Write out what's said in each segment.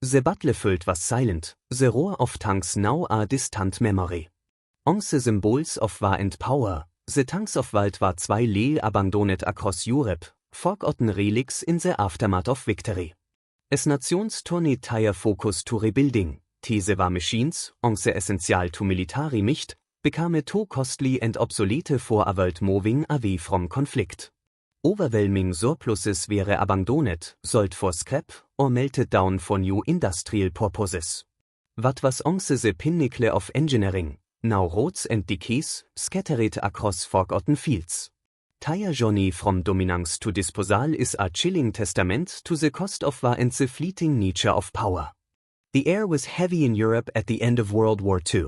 The battlefield was silent, the roar of tanks now a distant memory. On the symbols of war and power, the tanks of World War II lay abandoned across Europe, forgotten relics in the aftermath of victory. As nations turned their focus to rebuilding, these war machines, on the essential to military might, became too costly and obsolete for a world moving away from conflict. Overwhelming surpluses were abandoned, sold for scrap, or melted down for new industrial purposes. What was once the pinnacle of engineering, now rots and decays, scattered across forgotten fields. Their journey from dominance to disposal is a chilling testament to the cost of war and the fleeting nature of power. The air was heavy in Europe at the end of World War II.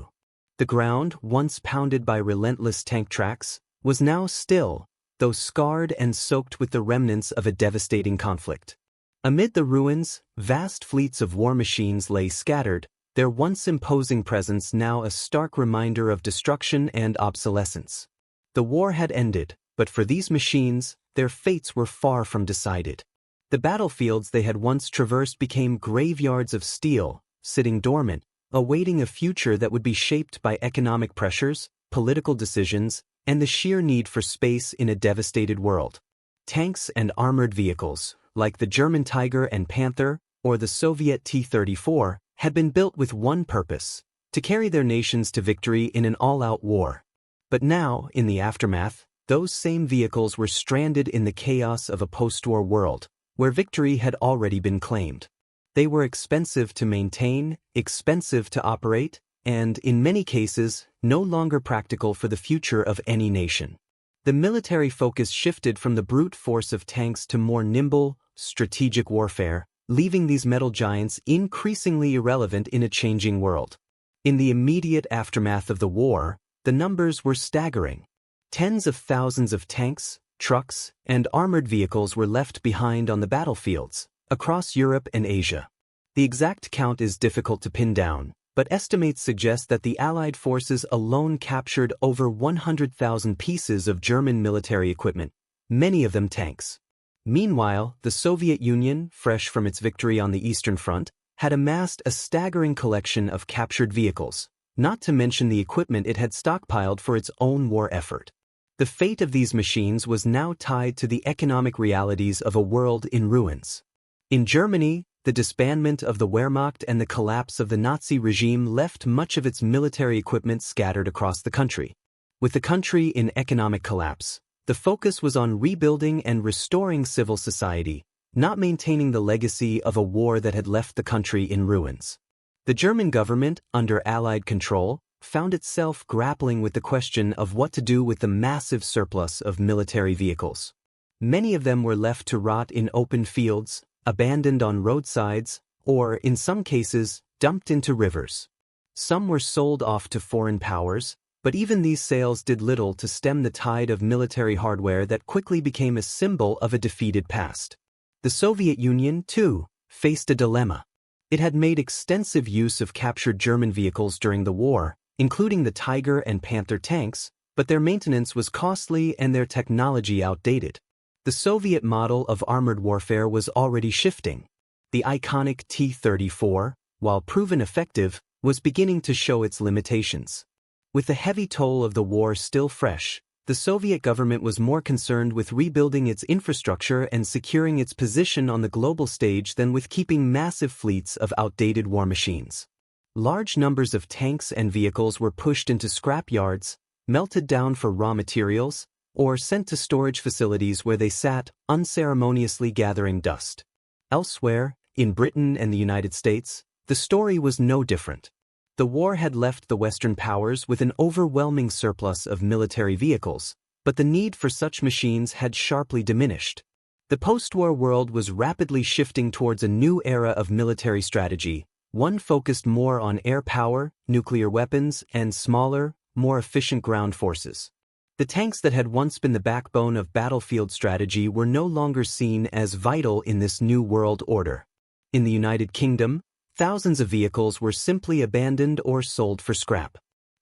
The ground, once pounded by relentless tank tracks, was now still, though scarred and soaked with the remnants of a devastating conflict. Amid the ruins, vast fleets of war machines lay scattered, their once imposing presence now a stark reminder of destruction and obsolescence. The war had ended, but for these machines, their fates were far from decided. The battlefields they had once traversed became graveyards of steel, sitting dormant, awaiting a future that would be shaped by economic pressures, political decisions, and the sheer need for space in a devastated world. Tanks and armored vehicles, like the German Tiger and Panther, or the Soviet T-34, had been built with one purpose: to carry their nations to victory in an all-out war. But now, in the aftermath, those same vehicles were stranded in the chaos of a post-war world, where victory had already been claimed. They were expensive to maintain, expensive to operate, and, in many cases, no longer practical for the future of any nation. The military focus shifted from the brute force of tanks to more nimble, strategic warfare, leaving these metal giants increasingly irrelevant in a changing world. In the immediate aftermath of the war, the numbers were staggering. Tens of thousands of tanks, trucks, and armored vehicles were left behind on the battlefields, across Europe and Asia. The exact count is difficult to pin down, but estimates suggest that the Allied forces alone captured over 100,000 pieces of German military equipment, many of them tanks. Meanwhile, the Soviet Union, fresh from its victory on the Eastern Front, had amassed a staggering collection of captured vehicles, not to mention the equipment it had stockpiled for its own war effort. The fate of these machines was now tied to the economic realities of a world in ruins. In Germany, the disbandment of the Wehrmacht and the collapse of the Nazi regime left much of its military equipment scattered across the country. With the country in economic collapse, the focus was on rebuilding and restoring civil society, not maintaining the legacy of a war that had left the country in ruins. The German government, under Allied control, found itself grappling with the question of what to do with the massive surplus of military vehicles. Many of them were left to rot in open fields, abandoned on roadsides, or, in some cases, dumped into rivers. Some were sold off to foreign powers, but even these sales did little to stem the tide of military hardware that quickly became a symbol of a defeated past. The Soviet Union, too, faced a dilemma. It had made extensive use of captured German vehicles during the war, including the Tiger and Panther tanks, but their maintenance was costly and their technology outdated. The Soviet model of armored warfare was already shifting. The iconic T-34, while proven effective, was beginning to show its limitations. With the heavy toll of the war still fresh, the Soviet government was more concerned with rebuilding its infrastructure and securing its position on the global stage than with keeping massive fleets of outdated war machines. Large numbers of tanks and vehicles were pushed into scrap yards, melted down for raw materials, or sent to storage facilities where they sat, unceremoniously gathering dust. Elsewhere, in Britain and the United States, the story was no different. The war had left the Western powers with an overwhelming surplus of military vehicles, but the need for such machines had sharply diminished. The post-war world was rapidly shifting towards a new era of military strategy, one focused more on air power, nuclear weapons, and smaller, more efficient ground forces. The tanks that had once been the backbone of battlefield strategy were no longer seen as vital in this new world order. In the United Kingdom, thousands of vehicles were simply abandoned or sold for scrap.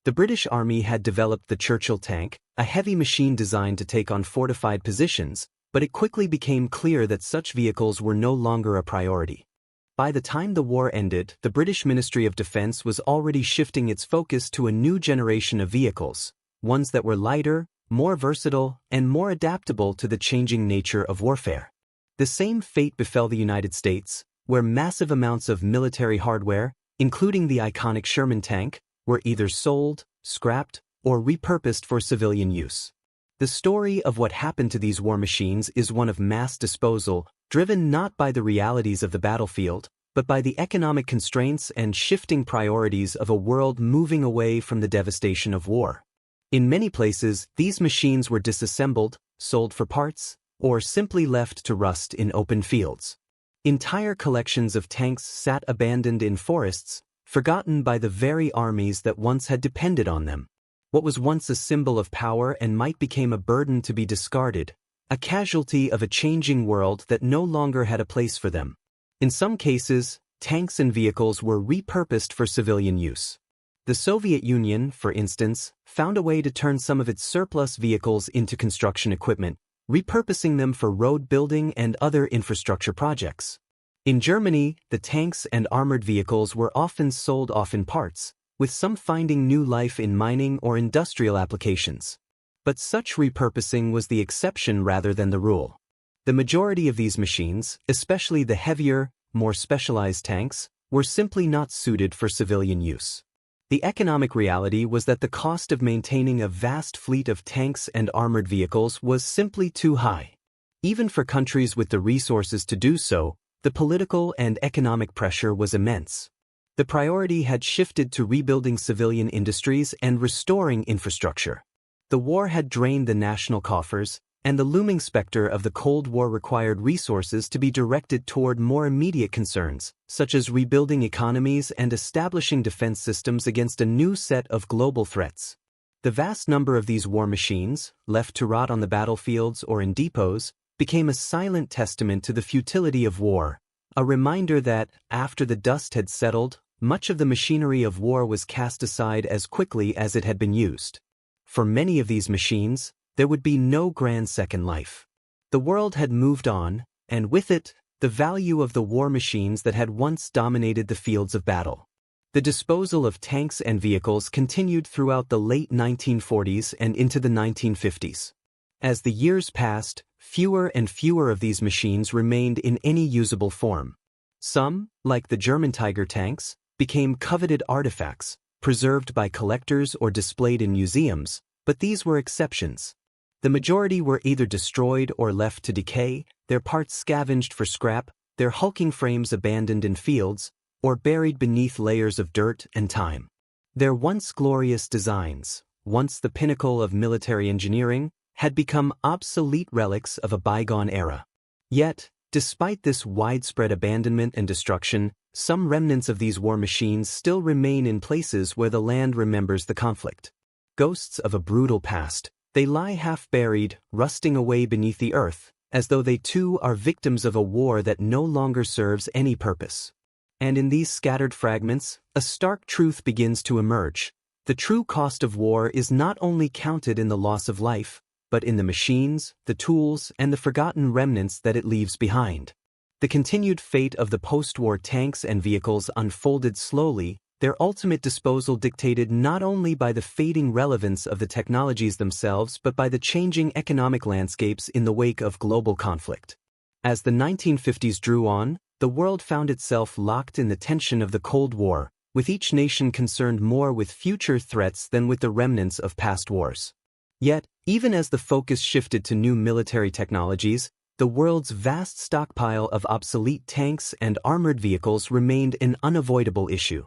The British Army had developed the Churchill tank, a heavy machine designed to take on fortified positions, but it quickly became clear that such vehicles were no longer a priority. By the time the war ended, the British Ministry of Defence was already shifting its focus to a new generation of vehicles, ones that were lighter, more versatile, and more adaptable to the changing nature of warfare. The same fate befell the United States, where massive amounts of military hardware, including the iconic Sherman tank, were either sold, scrapped, or repurposed for civilian use. The story of what happened to these war machines is one of mass disposal, driven not by the realities of the battlefield, but by the economic constraints and shifting priorities of a world moving away from the devastation of war. In many places, these machines were disassembled, sold for parts, or simply left to rust in open fields. Entire collections of tanks sat abandoned in forests, forgotten by the very armies that once had depended on them. What was once a symbol of power and might became a burden to be discarded, a casualty of a changing world that no longer had a place for them. In some cases, tanks and vehicles were repurposed for civilian use. The Soviet Union, for instance, found a way to turn some of its surplus vehicles into construction equipment, repurposing them for road building and other infrastructure projects. In Germany, the tanks and armored vehicles were often sold off in parts, with some finding new life in mining or industrial applications. But such repurposing was the exception rather than the rule. The majority of these machines, especially the heavier, more specialized tanks, were simply not suited for civilian use. The economic reality was that the cost of maintaining a vast fleet of tanks and armored vehicles was simply too high. Even for countries with the resources to do so, the political and economic pressure was immense. The priority had shifted to rebuilding civilian industries and restoring infrastructure. The war had drained the national coffers, and the looming specter of the Cold War required resources to be directed toward more immediate concerns, such as rebuilding economies and establishing defense systems against a new set of global threats. The vast number of these war machines, left to rot on the battlefields or in depots, became a silent testament to the futility of war, a reminder that, after the dust had settled, much of the machinery of war was cast aside as quickly as it had been used. For many of these machines, there would be no grand second life. The world had moved on, and with it, the value of the war machines that had once dominated the fields of battle. The disposal of tanks and vehicles continued throughout the late 1940s and into the 1950s. As the years passed, fewer and fewer of these machines remained in any usable form. Some, like the German Tiger tanks, became coveted artifacts, preserved by collectors or displayed in museums, but these were exceptions. The majority were either destroyed or left to decay, their parts scavenged for scrap, their hulking frames abandoned in fields, or buried beneath layers of dirt and time. Their once glorious designs, once the pinnacle of military engineering, had become obsolete relics of a bygone era. Yet, despite this widespread abandonment and destruction, some remnants of these war machines still remain in places where the land remembers the conflict. Ghosts of a brutal past, they lie half-buried, rusting away beneath the earth, as though they too are victims of a war that no longer serves any purpose. And in these scattered fragments, a stark truth begins to emerge. The true cost of war is not only counted in the loss of life, but in the machines, the tools, and the forgotten remnants that it leaves behind. The continued fate of the post-war tanks and vehicles unfolded slowly, their ultimate disposal dictated not only by the fading relevance of the technologies themselves but by the changing economic landscapes in the wake of global conflict. As the 1950s drew on, the world found itself locked in the tension of the Cold War, with each nation concerned more with future threats than with the remnants of past wars. Yet, even as the focus shifted to new military technologies, the world's vast stockpile of obsolete tanks and armored vehicles remained an unavoidable issue.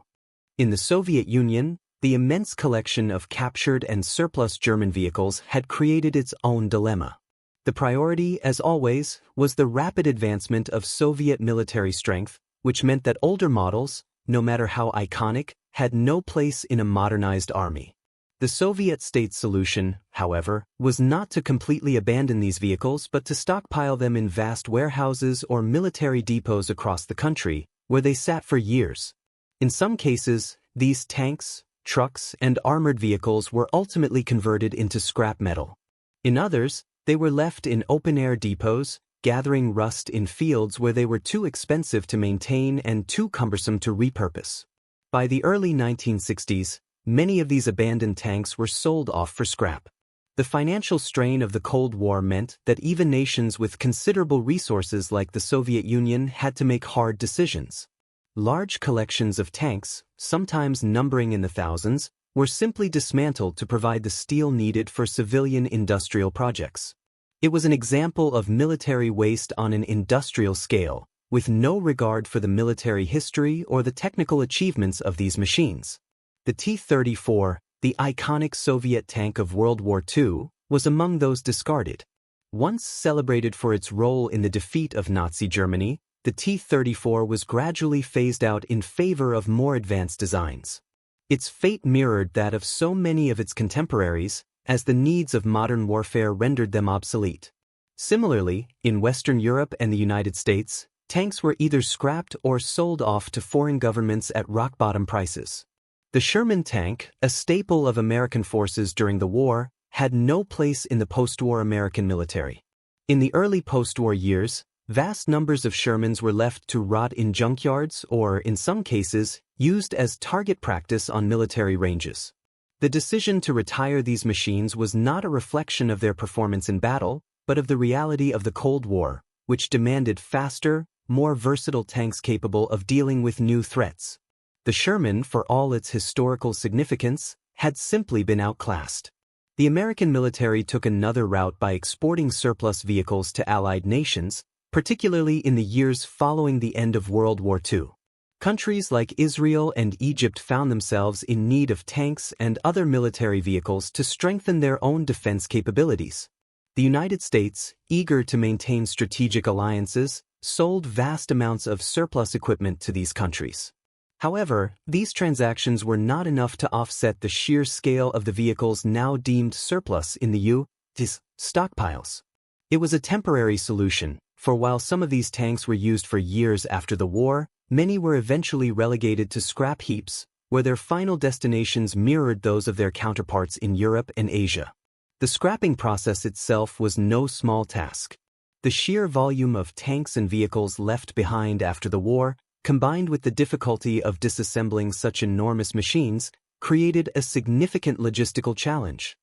In the Soviet Union, the immense collection of captured and surplus German vehicles had created its own dilemma. The priority, as always, was the rapid advancement of Soviet military strength, which meant that older models, no matter how iconic, had no place in a modernized army. The Soviet state's solution, however, was not to completely abandon these vehicles but to stockpile them in vast warehouses or military depots across the country, where they sat for years. In some cases, these tanks, trucks, and armored vehicles were ultimately converted into scrap metal. In others, they were left in open-air depots, gathering rust in fields where they were too expensive to maintain and too cumbersome to repurpose. By the early 1960s, many of these abandoned tanks were sold off for scrap. The financial strain of the Cold War meant that even nations with considerable resources like the Soviet Union had to make hard decisions. Large collections of tanks, sometimes numbering in the thousands, were simply dismantled to provide the steel needed for civilian industrial projects. It was an example of military waste on an industrial scale, with no regard for the military history or the technical achievements of these machines. The T-34, the iconic Soviet tank of World War II, was among those discarded. Once celebrated for its role in the defeat of Nazi Germany, the T-34 was gradually phased out in favor of more advanced designs. Its fate mirrored that of so many of its contemporaries, as the needs of modern warfare rendered them obsolete. Similarly, in Western Europe and the United States, tanks were either scrapped or sold off to foreign governments at rock-bottom prices. The Sherman tank, a staple of American forces during the war, had no place in the post-war American military. In the early post-war years, vast numbers of Shermans were left to rot in junkyards or, in some cases, used as target practice on military ranges. The decision to retire these machines was not a reflection of their performance in battle, but of the reality of the Cold War, which demanded faster, more versatile tanks capable of dealing with new threats. The Sherman, for all its historical significance, had simply been outclassed. The American military took another route by exporting surplus vehicles to Allied nations, particularly in the years following the end of World War II. Countries like Israel and Egypt found themselves in need of tanks and other military vehicles to strengthen their own defense capabilities. The United States, eager to maintain strategic alliances, sold vast amounts of surplus equipment to these countries. However, these transactions were not enough to offset the sheer scale of the vehicles now deemed surplus in the U.S. stockpiles. It was a temporary solution, for while some of these tanks were used for years after the war, many were eventually relegated to scrap heaps, where their final destinations mirrored those of their counterparts in Europe and Asia. The scrapping process itself was no small task. The sheer volume of tanks and vehicles left behind after the war, combined with the difficulty of disassembling such enormous machines, created a significant logistical challenge.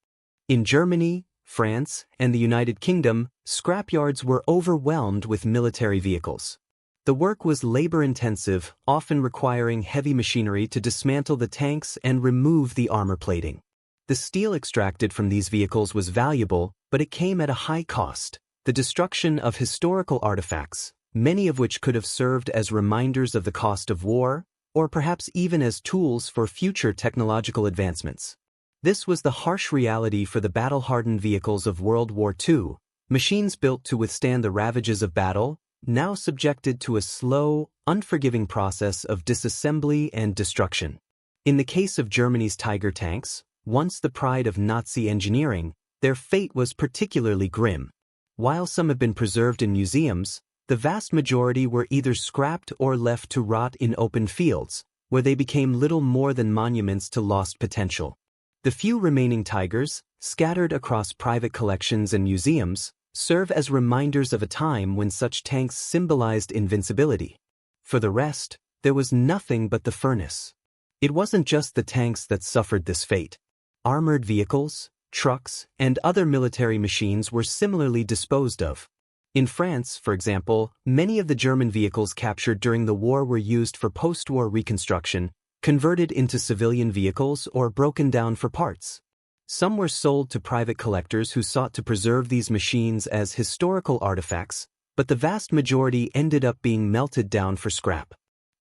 In Germany, France, and the United Kingdom, scrapyards were overwhelmed with military vehicles. The work was labor-intensive, often requiring heavy machinery to dismantle the tanks and remove the armor plating. The steel extracted from these vehicles was valuable, but it came at a high cost: the destruction of historical artifacts, many of which could have served as reminders of the cost of war, or perhaps even as tools for future technological advancements. This was the harsh reality for the battle-hardened vehicles of World War II, machines built to withstand the ravages of battle, now subjected to a slow, unforgiving process of disassembly and destruction. In the case of Germany's Tiger tanks, once the pride of Nazi engineering, their fate was particularly grim. While some have been preserved in museums, the vast majority were either scrapped or left to rot in open fields, where they became little more than monuments to lost potential. The few remaining Tigers, scattered across private collections and museums, serve as reminders of a time when such tanks symbolized invincibility. For the rest, there was nothing but the furnace. It wasn't just the tanks that suffered this fate. Armored vehicles, trucks, and other military machines were similarly disposed of. In France, for example, many of the German vehicles captured during the war were used for post-war reconstruction, converted into civilian vehicles, or broken down for parts. Some were sold to private collectors who sought to preserve these machines as historical artifacts, but the vast majority ended up being melted down for scrap.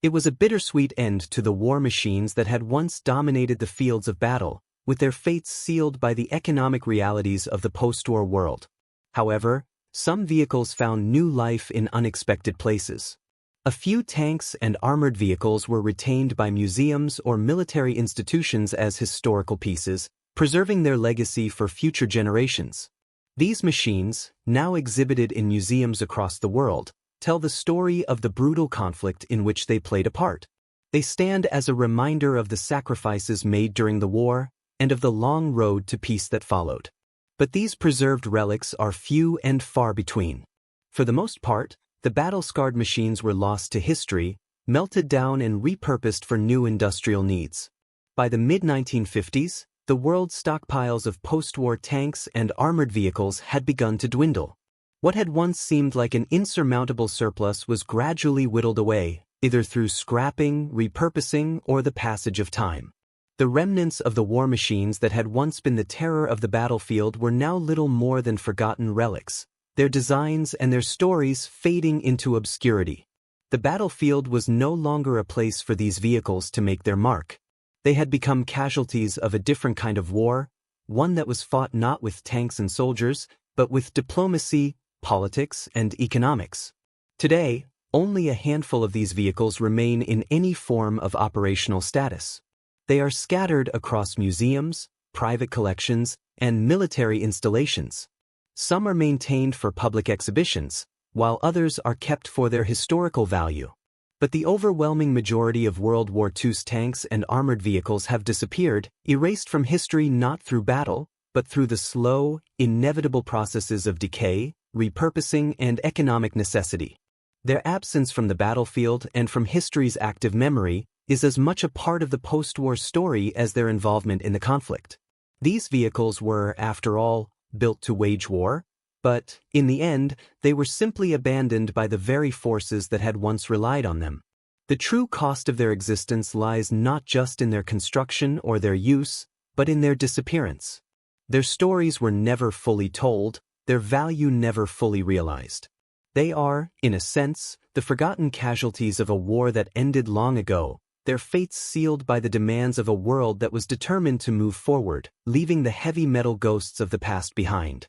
It was a bittersweet end to the war machines that had once dominated the fields of battle, with their fates sealed by the economic realities of the post-war world. However, some vehicles found new life in unexpected places. A few tanks and armored vehicles were retained by museums or military institutions as historical pieces, preserving their legacy for future generations. These machines, now exhibited in museums across the world, tell the story of the brutal conflict in which they played a part. They stand as a reminder of the sacrifices made during the war and of the long road to peace that followed. But these preserved relics are few and far between. For the most part, the battle-scarred machines were lost to history, melted down and repurposed for new industrial needs. By the mid-1950s, the world's stockpiles of post-war tanks and armored vehicles had begun to dwindle. What had once seemed like an insurmountable surplus was gradually whittled away, either through scrapping, repurposing, or the passage of time. The remnants of the war machines that had once been the terror of the battlefield were now little more than forgotten relics, their designs and their stories fading into obscurity. The battlefield was no longer a place for these vehicles to make their mark. They had become casualties of a different kind of war, one that was fought not with tanks and soldiers, but with diplomacy, politics, and economics. Today, only a handful of these vehicles remain in any form of operational status. They are scattered across museums, private collections, and military installations. Some are maintained for public exhibitions, while others are kept for their historical value. But the overwhelming majority of World War II's tanks and armored vehicles have disappeared, erased from history not through battle, but through the slow, inevitable processes of decay, repurposing, and economic necessity. Their absence from the battlefield and from history's active memory is as much a part of the post-war story as their involvement in the conflict. These vehicles were, after all, built to wage war, but, in the end, they were simply abandoned by the very forces that had once relied on them. The true cost of their existence lies not just in their construction or their use, but in their disappearance. Their stories were never fully told, their value never fully realized. They are, in a sense, the forgotten casualties of a war that ended long ago, their fates sealed by the demands of a world that was determined to move forward, leaving the heavy metal ghosts of the past behind.